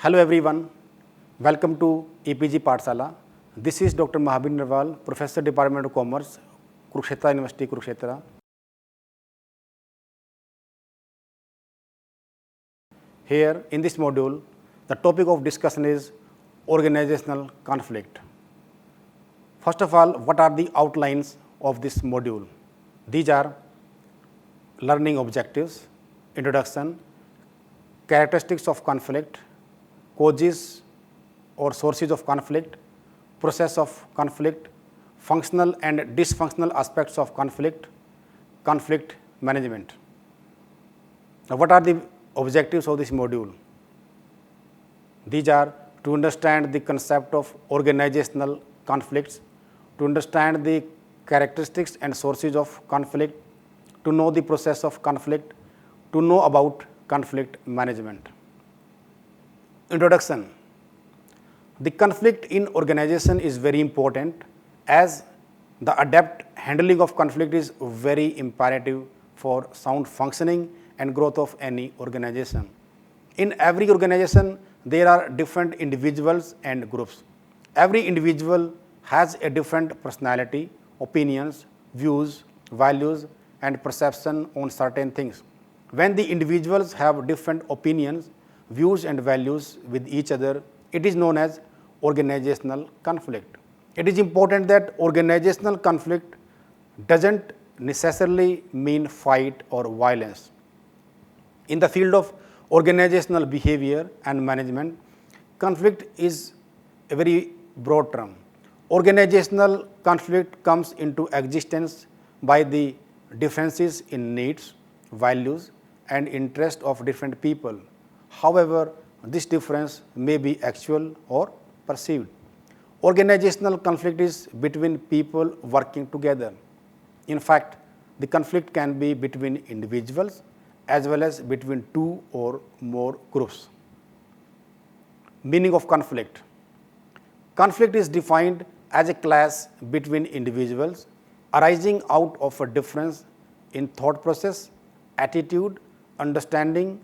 Hello everyone, welcome to EPG Pathshala. This is Dr. Mahabir Narwal, Professor Department of Commerce, Kurukshetra University, Kurukshetra. Here in this module, the topic of discussion is organizational conflict. First of all, what are the outlines of this module? These are learning objectives, introduction, characteristics of conflict, causes or sources of conflict, process of conflict, functional and dysfunctional aspects of conflict, conflict management. Now, what are the objectives of this module? These are to understand the concept of organizational conflicts, to understand the characteristics and sources of conflict, to know the process of conflict, to know about conflict management. Introduction. The conflict in organization is very important as the adept handling of conflict is very imperative for sound functioning and growth of any organization. In every organization, there are different individuals and groups. Every individual has a different personality, opinions, views, values, and perception on certain things. When the individuals have different opinions, views, and values with each other, it is known as organizational conflict. It is important that organizational conflict doesn't necessarily mean fight or violence. In the field of organizational behavior and management, conflict is a very broad term. Organizational conflict comes into existence by the differences in needs, values, and interests of different people. However, this difference may be actual or perceived. Organizational conflict is between people working together. In fact, the conflict can be between individuals as well as between two or more groups. Meaning of conflict. Conflict is defined as a clash between individuals arising out of a difference in thought process, attitude, understanding,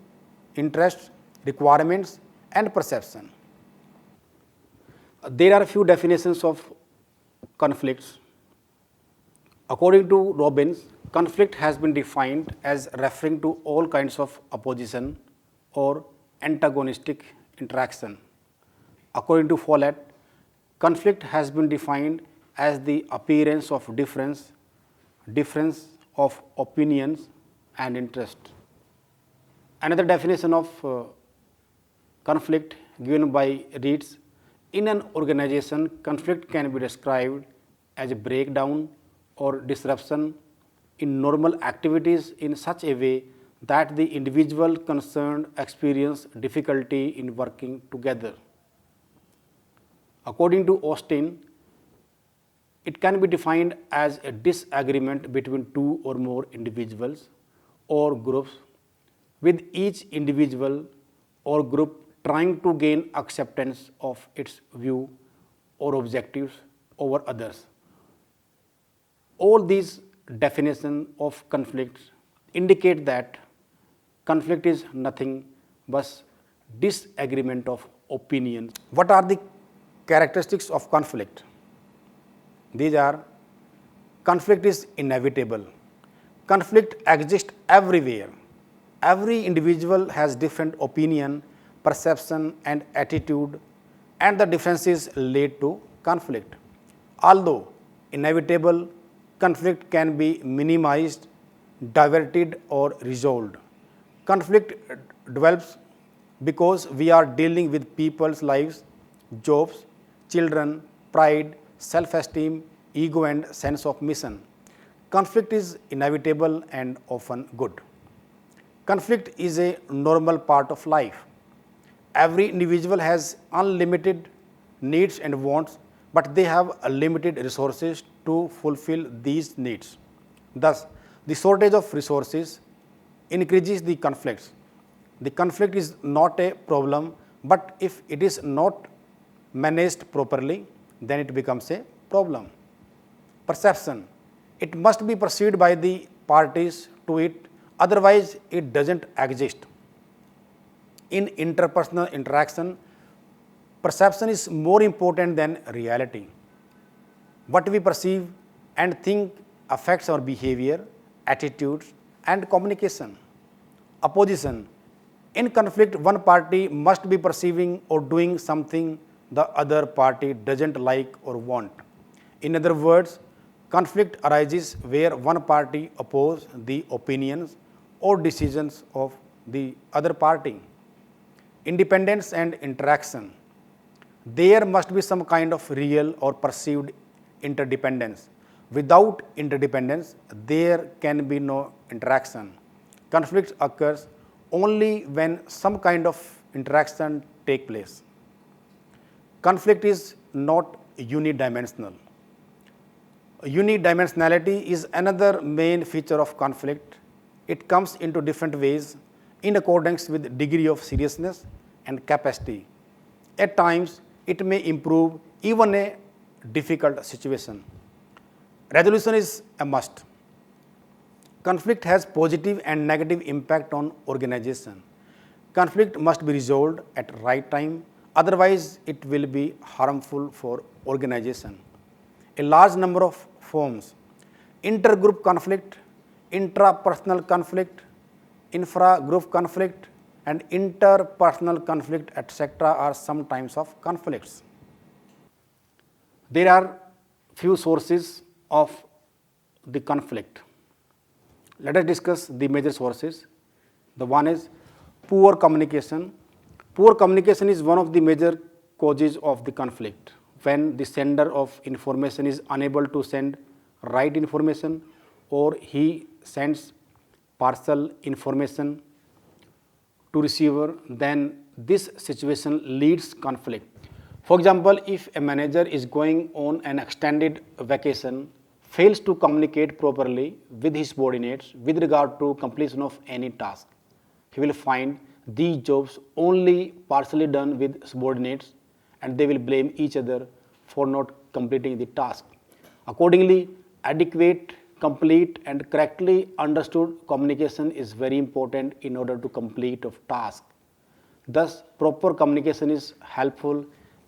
interests, requirements, and perception. There are a few definitions of conflicts. According to Robbins, conflict has been defined as referring to all kinds of opposition or antagonistic interaction. According to Follett, conflict has been defined as the appearance of difference of opinions and interest. Another definition of conflict given by Reeds, in an organization, conflict can be described as a breakdown or disruption in normal activities in such a way that the individual concerned experience difficulty in working together. According to Austin, it can be defined as a disagreement between two or more individuals or groups, with each individual or group trying to gain acceptance of its view or objectives over others. All these definitions of conflicts indicate that conflict is nothing but disagreement of opinions. What are the characteristics of conflict? These are: conflict is inevitable. Conflict exists everywhere. Every individual has different opinion, perception, and attitude, and the differences lead to conflict. Although inevitable, conflict can be minimized, diverted, or resolved. Conflict develops because we are dealing with people's lives, jobs, children, pride, self-esteem, ego, and sense of mission. Conflict is inevitable and often good. Conflict is a normal part of life. Every individual has unlimited needs and wants, but they have limited resources to fulfill these needs. Thus, the shortage of resources increases the conflicts. The conflict is not a problem, but if it is not managed properly, then it becomes a problem. Perception. It must be perceived by the parties to it, otherwise it doesn't exist. In interpersonal interaction, Perception is more important than reality. What we perceive and think affects our behavior, attitudes, and communication. Opposition. In conflict, one party must be perceiving or doing something the other party doesn't like or want. In other words, conflict arises where one party opposes the opinions or decisions of the other party. Independence and interaction. There must be some kind of real or perceived interdependence. Without interdependence, there can be no interaction. Conflict occurs only when some kind of interaction take place. Conflict is not unidimensional. Unidimensionality is another main feature of conflict. It comes into different ways in accordance with degree of seriousness and capacity. At times, it may improve even a difficult situation. Resolution is a must. Conflict has positive and negative impact on organization. Conflict must be resolved at right time, otherwise it will be harmful for organization. A large number of forms: intergroup conflict, intrapersonal conflict, infra-group conflict, and interpersonal conflict, etc. are some types of conflicts. There are few sources of the conflict. Let us discuss the major sources. The one is poor communication. Poor communication is one of the major causes of the conflict. When the sender of information is unable to send right information, or he sends partial information to receiver, then this situation leads conflict. For example, if a manager is going on an extended vacation, fails to communicate properly with his subordinates with regard to completion of any task, he will find these jobs only partially done with subordinates, and they will blame each other for not completing the task. Accordingly, adequate, complete, and correctly understood communication is very important in order to complete a task. Thus, proper communication is helpful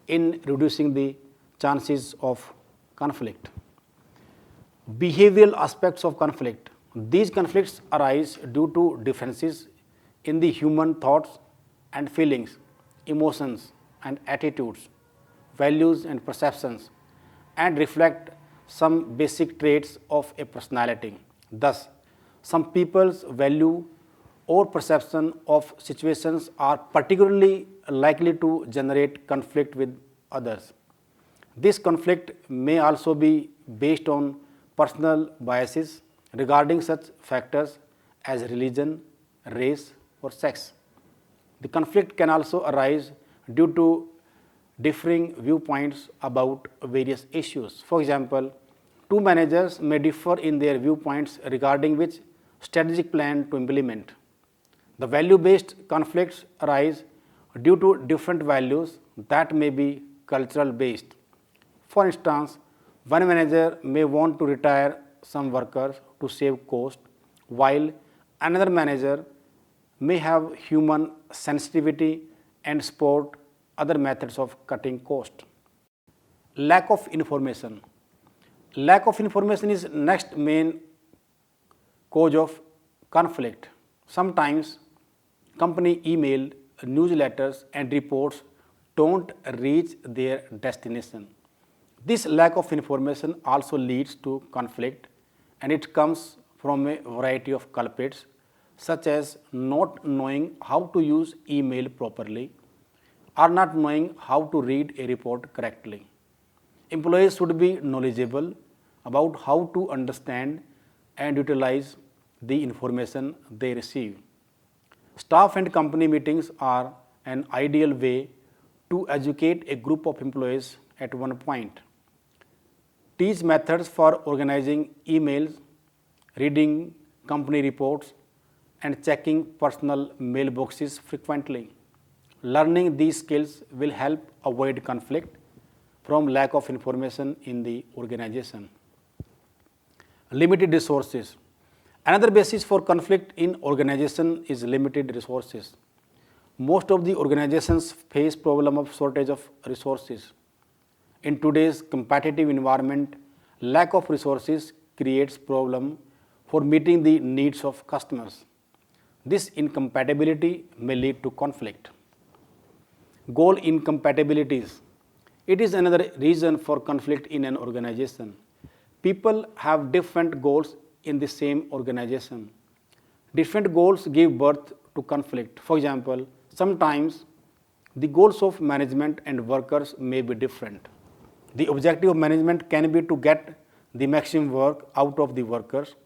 in reducing the chances of conflict. Behavioral aspects of conflict. These conflicts arise due to differences in the human thoughts and feelings, emotions and attitudes, values and perceptions, and reflect some basic traits of a personality. Thus, some people's value or perception of situations are particularly likely to generate conflict with others. This conflict may also be based on personal biases regarding such factors as religion, race, or sex. The conflict can also arise due to differing viewpoints about various issues. For example, two managers may differ in their viewpoints regarding which strategic plan to implement. The value-based conflicts arise due to different values that may be cultural based. For instance, one manager may want to retire some workers to save cost, while another manager may have human sensitivity and support other methods of cutting cost. Lack of information. Lack of information is next main cause of conflict. Sometimes company email, newsletters and reports don't reach their destination. This lack of information also leads to conflict, and it comes from a variety of culprits such as not knowing how to use email properly or not knowing how to read a report correctly. Employees should be knowledgeable about how to understand and utilize the information they receive. Staff and company meetings are an ideal way to educate a group of employees at one point. Teach methods for organizing emails, reading company reports, and checking personal mailboxes frequently. Learning these skills will help avoid conflict from lack of information in the organization. Limited resources. Another basis for conflict in organization is limited resources. Most of the organizations face problem of shortage of resources. In today's competitive environment, lack of resources creates problem for meeting the needs of customers. This incompatibility may lead to conflict. Goal incompatibilities. It is another reason for conflict in an organization. People have different goals in the same organization. Different goals give birth to conflict. For example, sometimes the goals of management and workers may be different. The objective of management can be to get the maximum work out of the workers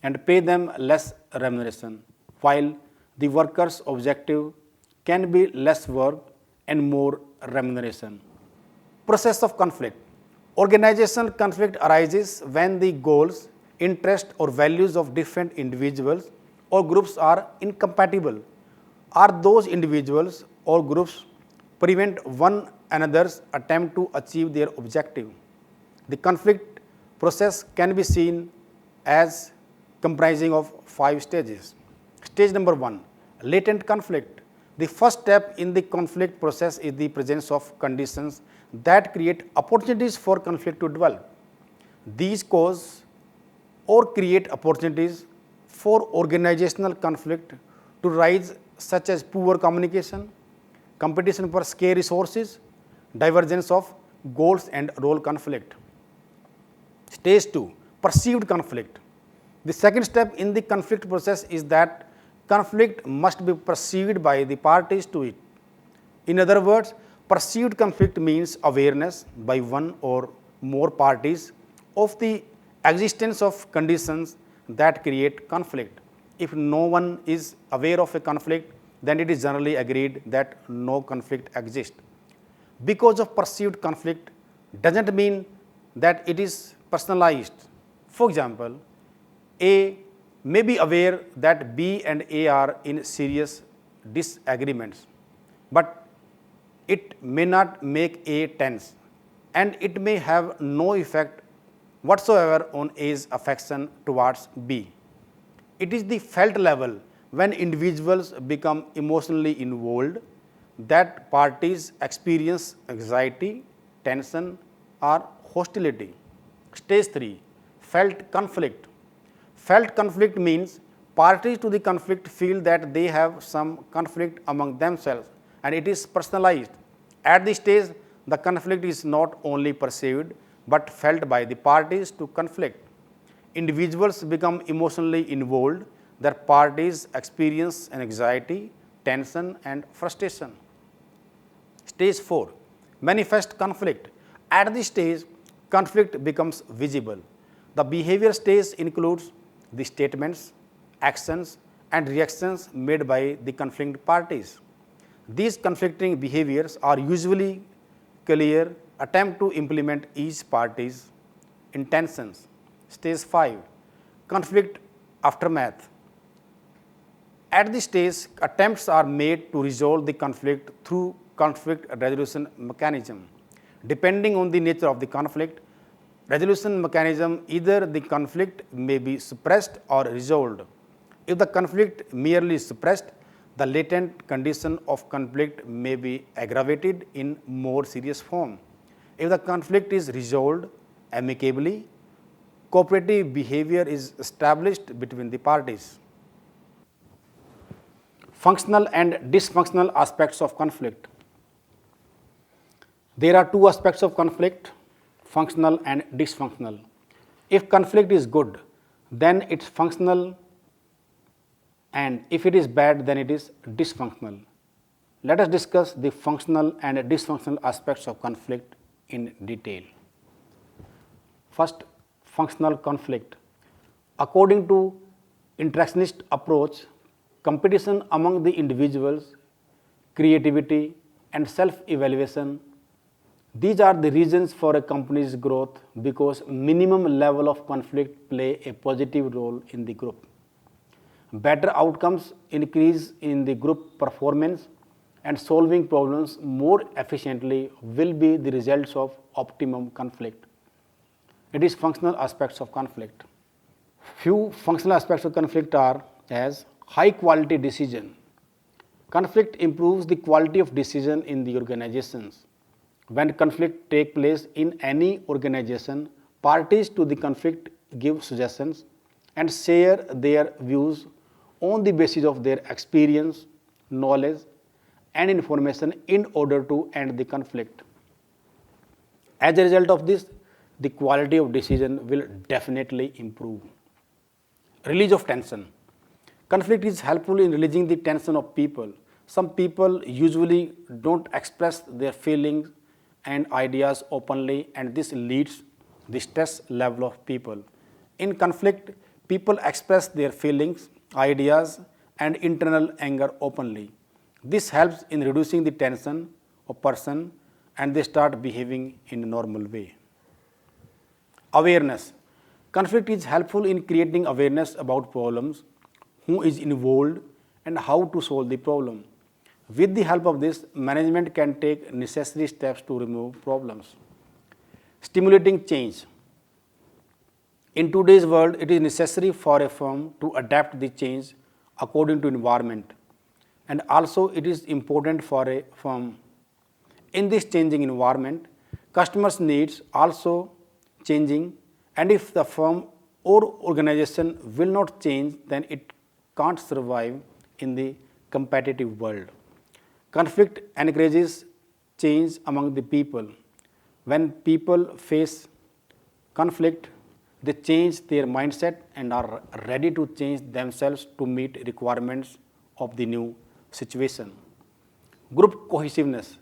and pay them less remuneration, while the workers' objective can be less work and more remuneration. Process of conflict. Organizational conflict arises when the goals, interests, or values of different individuals or groups are incompatible, or those individuals or groups prevent one another's attempt to achieve their objective. The conflict process can be seen as comprising of 5 stages. Stage number 1, latent conflict. The first step in the conflict process is the presence of conditions that create opportunities for conflict to develop. These cause or create opportunities for organizational conflict to rise, such as poor communication, competition for scarce resources, divergence of goals, and role conflict. Stage 2, perceived conflict. The second step in the conflict process is that conflict must be perceived by the parties to it. In other words, perceived conflict means awareness by one or more parties of the existence of conditions that create conflict. If no one is aware of a conflict, then it is generally agreed that no conflict exists. Because of perceived conflict doesn't mean that it is personalized. For example, A may be aware that B and A are in serious disagreements, but it may not make A tense, and it may have no effect whatsoever on A's affection towards B. It is the felt level, when individuals become emotionally involved, that parties experience anxiety, tension, or hostility. Stage 3, felt conflict. Felt conflict means parties to the conflict feel that they have some conflict among themselves, and it is personalized. At this stage, the conflict is not only perceived but felt by the parties to conflict. Individuals become emotionally involved, their parties experience anxiety, tension, and frustration. Stage 4, manifest conflict. At this stage, conflict becomes visible. The behavior stage includes the statements, actions, and reactions made by the conflicting parties. These conflicting behaviors are usually clear attempt to implement each party's intentions. Stage 5, conflict aftermath. At this stage, attempts are made to resolve the conflict through conflict resolution mechanism. Depending on the nature of the conflict resolution mechanism, either the conflict may be suppressed or resolved. If the conflict merely suppressed, the latent condition of conflict may be aggravated in more serious form. If the conflict is resolved amicably, cooperative behavior is established between the parties. Functional and dysfunctional aspects of conflict. There are 2 aspects of conflict, functional and dysfunctional. If conflict is good, then it's functional, and if it is bad, then it is dysfunctional. Let us discuss the functional and dysfunctional aspects of conflict in detail. First, functional conflict. According to interactionist approach, competition among the individuals, creativity, and self-evaluation, these are the reasons for a company's growth, because minimum level of conflict play a positive role in the group. Better outcomes increase in the group performance, and solving problems more efficiently will be the results of optimum conflict. It is functional aspects of conflict. Few functional aspects of conflict are as high quality decision. Conflict improves the quality of decision in the organizations. When conflict take place in any organization, parties to the conflict give suggestions and share their views on the basis of their experience, knowledge, and information in order to end the conflict. As a result of this, the quality of decision will definitely improve. Release of tension. Conflict is helpful in releasing the tension of people. Some people usually don't express their feelings and ideas openly, and this leads the stress level of people. In conflict, people express their feelings, ideas, and internal anger openly. This helps in reducing the tension of person and they start behaving in a normal way. Awareness. Conflict is helpful in creating awareness about problems, who is involved, and how to solve the problem. With the help of this, management can take necessary steps to remove problems. Stimulating change. In today's world, it is necessary for a firm to adapt the change according to environment, and also it is important for a firm. In this changing environment, customers' needs also changing, and if the firm or organization will not change, then it can't survive in the competitive world. Conflict encourages change among the people. When people face conflict, they change their mindset and are ready to change themselves to meet requirements of the new situation. Group cohesiveness.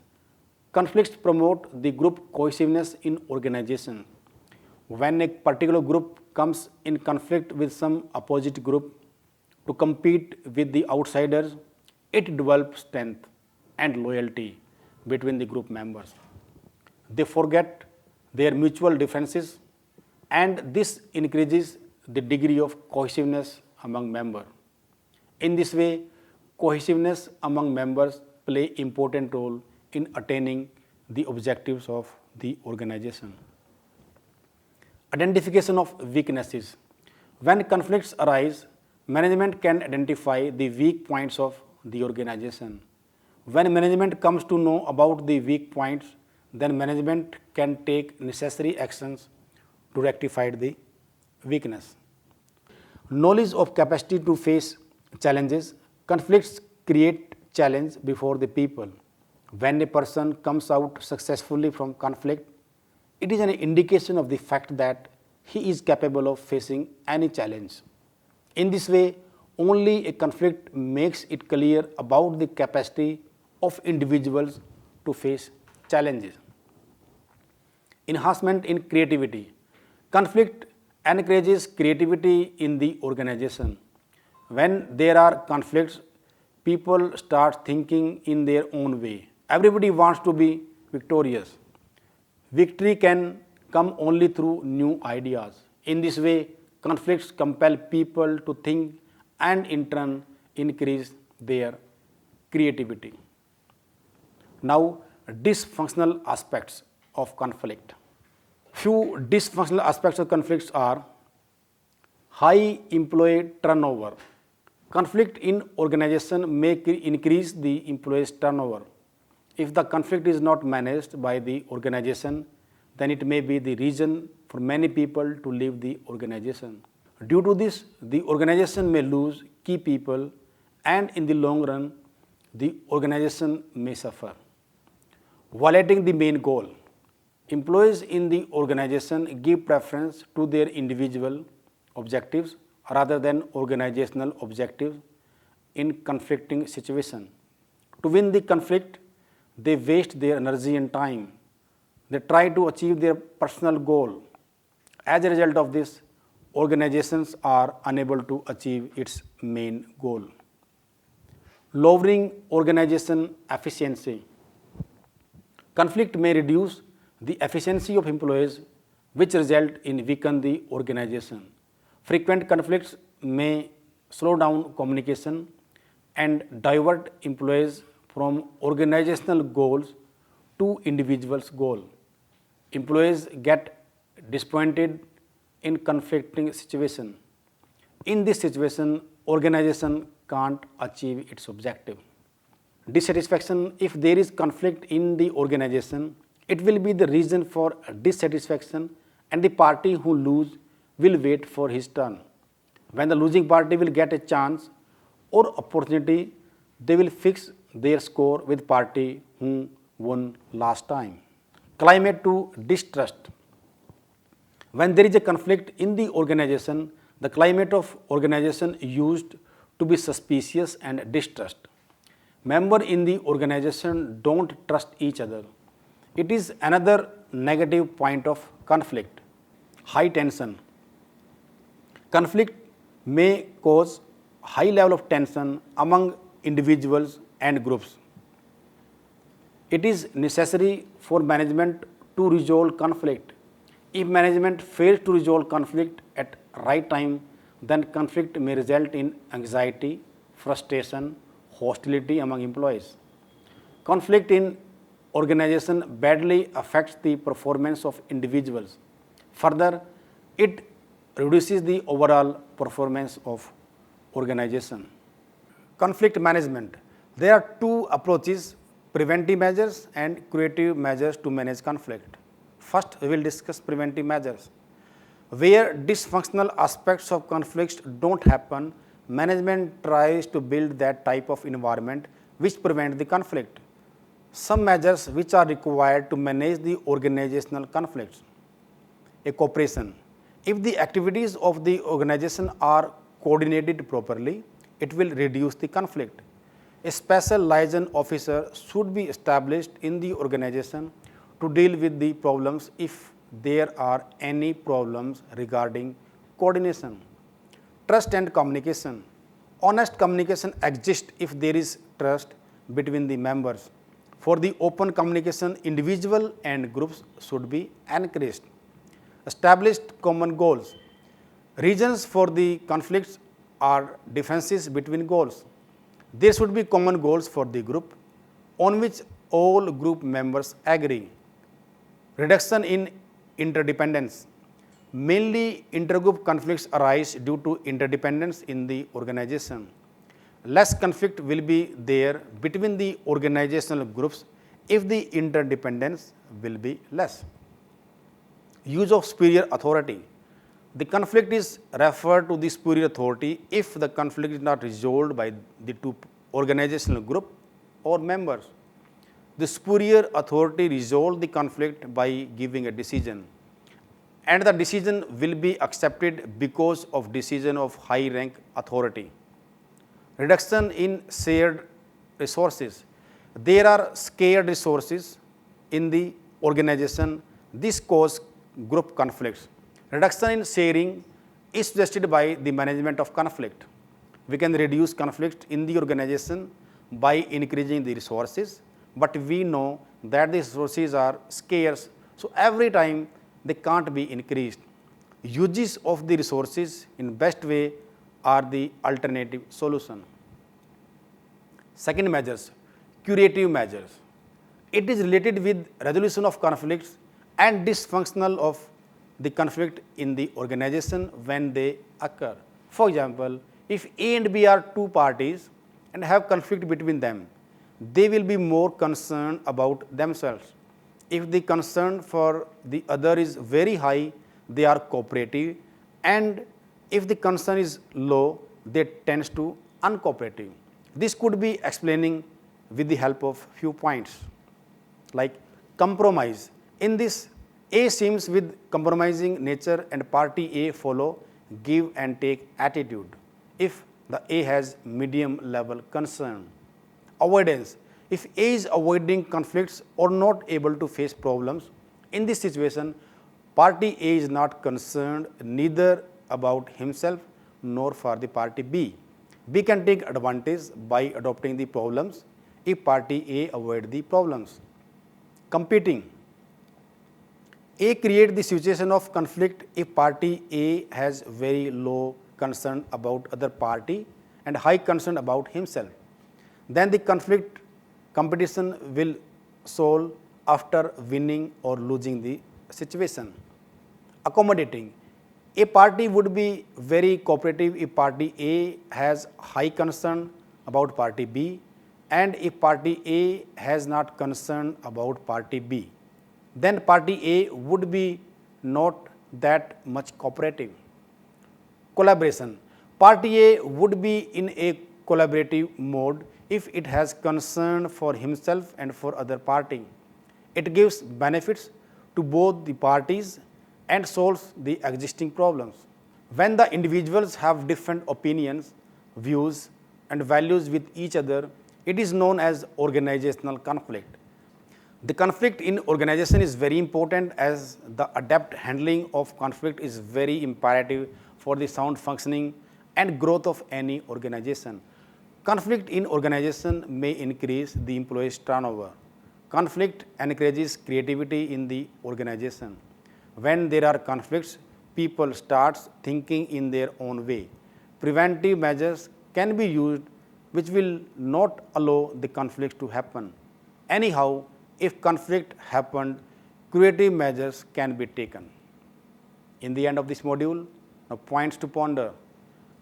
Conflicts promote the group cohesiveness in organization. When a particular group comes in conflict with some opposite group to compete with the outsiders, it develops strength and loyalty between the group members. They forget their mutual differences, and this increases the degree of cohesiveness among members. In this way, cohesiveness among members play important role in attaining the objectives of the organization. Identification of weaknesses. When conflicts arise, management can identify the weak points of the organization. When management comes to know about the weak points, then management can take necessary actions to rectify the weakness. Knowledge of capacity to face challenges. Conflicts create challenge before the people. When a person comes out successfully from conflict, it is an indication of the fact that he is capable of facing any challenge. In this way, only a conflict makes it clear about the capacity of individuals to face challenges. Enhancement in creativity. Conflict encourages creativity in the organization. When there are conflicts, people start thinking in their own way. Everybody wants to be victorious. Victory can come only through new ideas. In this way, conflicts compel people to think and in turn increase their creativity. Now, dysfunctional aspects of conflict. Few dysfunctional aspects of conflicts are high employee turnover. Conflict in organization may increase the employees' turnover. If the conflict is not managed by the organization, then it may be the reason for many people to leave the organization. Due to this, the organization may lose key people, and in the long run, the organization may suffer. Violating the main goal. Employees in the organization give preference to their individual objectives rather than organizational objectives in conflicting situations. To win the conflict, they waste their energy and time. They try to achieve their personal goal. As a result of this, organizations are unable to achieve its main goal. Lowering organization efficiency. Conflict may reduce the efficiency of employees, which result in weaken the organization. Frequent conflicts may slow down communication and divert employees from organizational goals to individuals' goal. Employees get disappointed in conflicting situation. In this situation, organization can't achieve its objective. dissatisfaction. If there is conflict in the organization, it will be the reason for dissatisfaction, and the party who lose will wait for his turn. When the losing party will get a chance or opportunity, they will fix their score with party who won last time. Climate to distrust. When there is a conflict in the organization, the climate of organization used to be suspicious and distrust. Members in the organization don't trust each other. It is another negative point of conflict. High tension. Conflict may cause high level of tension among individuals and groups. It is necessary for management to resolve conflict. If management fails to resolve conflict at right time, then conflict may result in anxiety, frustration, hostility among employees. Conflict in organization badly affects the performance of individuals. Further, it reduces the overall performance of organization. Conflict management. There are two approaches: preventive measures and curative measures to manage conflict. First, we will discuss preventive measures. Where dysfunctional aspects of conflicts don't happen, management tries to build that type of environment which prevent the conflict. Some measures which are required to manage the organizational conflicts. A cooperation. If the activities of the organization are coordinated properly, it will reduce the conflict. A special liaison officer should be established in the organization to deal with the problems if there are any problems regarding coordination. Trust and communication. Honest communication exists if there is trust between the members. For the open communication, individual and groups should be encouraged. Established common goals. Reasons for the conflicts are differences between goals. There should be common goals for the group on which all group members agree. Reduction in interdependence. Mainly intergroup conflicts arise due to interdependence in the organization. Less conflict will be there between the organizational groups if the interdependence will be less. Use of superior authority. The conflict is referred to the superior authority if the conflict is not resolved by the two organizational group or members. The superior authority resolves the conflict by giving a decision, and the decision will be accepted because of decision of high rank authority. Reduction in shared resources. There are scarce resources in the organization. This causes group conflicts. Reduction in sharing is suggested by the management of conflict. We can reduce conflict in the organization by increasing the resources, but we know that the resources are scarce, so every time they can't be increased. Uses of the resources in best way are the alternative solution. Second measures, curative measures. It is related with resolution of conflicts and dysfunctional of the conflict in the organization when they occur. For example, if A and B are two parties and have conflict between them, they will be more concerned about themselves. If the concern for the other is very high, they are cooperative, and if the concern is low, they tend to uncooperative. This could be explaining with the help of few points like compromise. In this, A seems with compromising nature and party A follow give and take attitude if the A has medium level concern. Avoidance. If A is avoiding conflicts or not able to face problems, in this situation, party A is not concerned neither about himself nor for the party B. B can take advantage by adopting the problems if party A avoid the problems. Competing. A create the situation of conflict if party A has very low concern about other party and high concern about himself. Then the conflict competition will solve after winning or losing the situation. Accommodating. A party would be very cooperative if party A has high concern about party B and if party A has not concern about party B, then party A would be not that much cooperative. Collaboration. Party A would be in a collaborative mode if it has concern for himself and for other party. It gives benefits to both the parties and solves the existing problems. When the individuals have different opinions, views, and values with each other, it is known as organizational conflict. The conflict in organization is very important as the adept handling of conflict is very imperative for the sound functioning and growth of any organization. Conflict in organization may increase the employees' turnover. Conflict encourages creativity in the organization. When there are conflicts, people start thinking in their own way. Preventive measures can be used which will not allow the conflict to happen. Anyhow, if conflict happened, creative measures can be taken. In the end of this module, now points to ponder.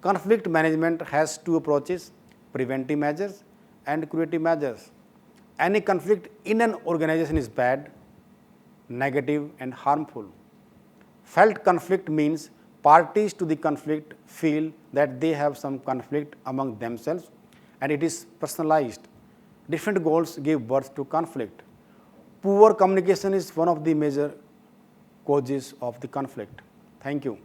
Conflict management has two approaches, preventive measures and creative measures. Any conflict in an organization is bad, negative and harmful. Felt conflict means parties to the conflict feel that they have some conflict among themselves and it is personalized. Different goals give birth to conflict. Poor communication is one of the major causes of the conflict. Thank you.